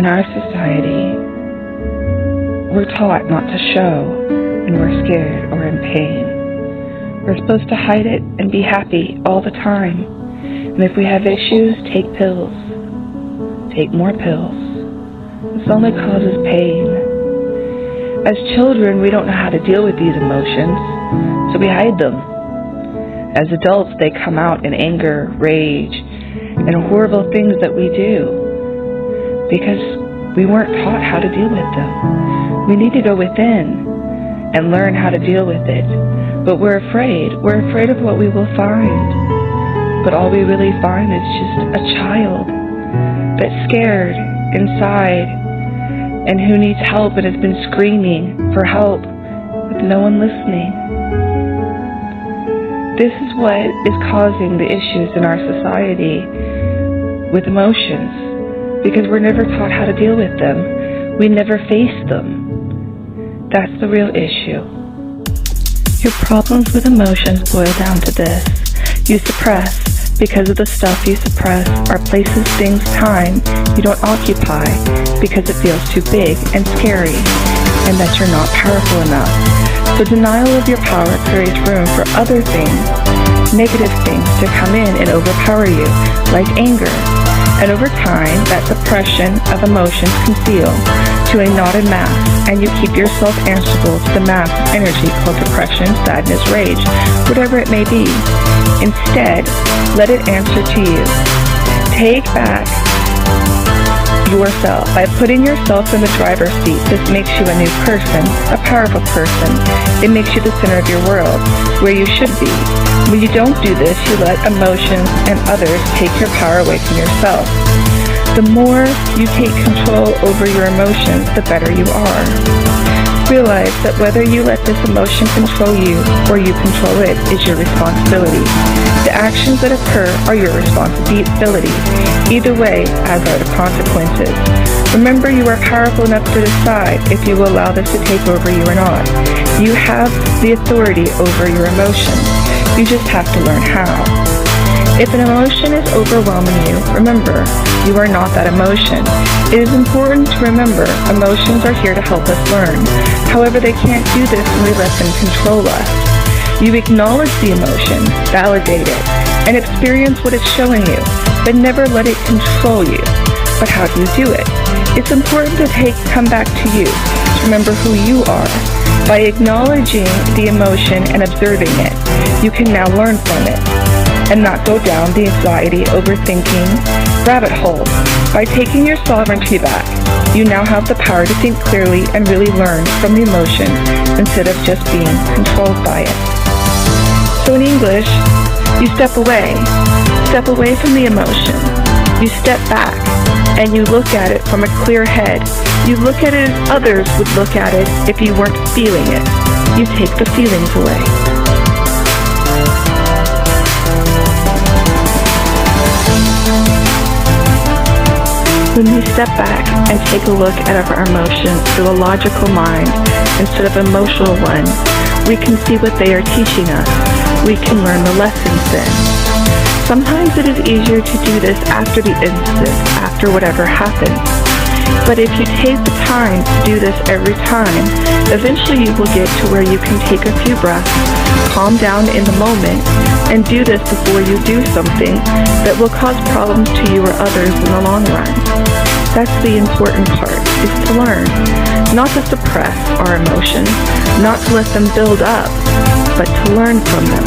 In our society, we're taught not to show when we're scared or in pain. We're supposed to hide it and be happy all the time. And if we have issues, take pills. Take more pills. This only causes pain. As children, we don't know how to deal with these emotions, so we hide them. As adults, they come out in anger, rage, and horrible things that we do because we weren't taught how to deal with them. We need to go within and learn how to deal with it. But we're afraid. We're afraid of what we will find. But all we really find is just a child that's scared inside and who needs help and has been screaming for help with no one listening. This is what is causing the issues in our society with emotions, because we're never taught how to deal with them. We never face them. That's the real issue. Your problems with emotions boil down to this. You suppress because of the stuff you suppress are places, things, time you don't occupy because it feels too big and scary and that you're not powerful enough. So denial of your power creates room for other things, negative things to come in and overpower you, like anger. And over time, that suppression of emotions conceal to a knotted mass, and you keep yourself answerable to the mass of energy called depression, sadness, rage, whatever it may be. Instead, let it answer to you. Take back yourself. By putting yourself in the driver's seat, this makes you a new person, a powerful person. It makes you the center of your world, where you should be. When you don't do this, you let emotions and others take your power away from yourself. The more you take control over your emotions, the better you are. Realize that whether you let this emotion control you or you control it is your responsibility. The actions that occur are your responsibility. Either way, as are the consequences. Remember, you are powerful enough to decide if you will allow this to take over you or not. You have the authority over your emotions. You just have to learn how. If an emotion is overwhelming you, remember, you are not that emotion. It is important to remember emotions are here to help us learn. However, they can't do this when we let them control us. You acknowledge the emotion, validate it, and experience what it's showing you, but never let it control you. But how do you do it? It's important to come back to you, to remember who you are. By acknowledging the emotion and observing it, you can now learn from it and not go down the anxiety, overthinking rabbit hole. By taking your sovereignty back, you now have the power to think clearly and really learn from the emotion instead of just being controlled by it. So in English, you step away from the emotion. You step back and you look at it from a clear head. You look at it as others would look at it if you weren't feeling it. You take the feelings away. When we step back and take a look at our emotions through a logical mind instead of an emotional one, we can see what they are teaching us. We can learn the lessons then. Sometimes it is easier to do this after the incident, after whatever happens. But if you take the time to do this every time, eventually you will get to where you can take a few breaths, calm down in the moment, and do this before you do something that will cause problems to you or others in the long run. That's the important part, is to learn, not to suppress our emotions, not to let them build up, but to learn from them.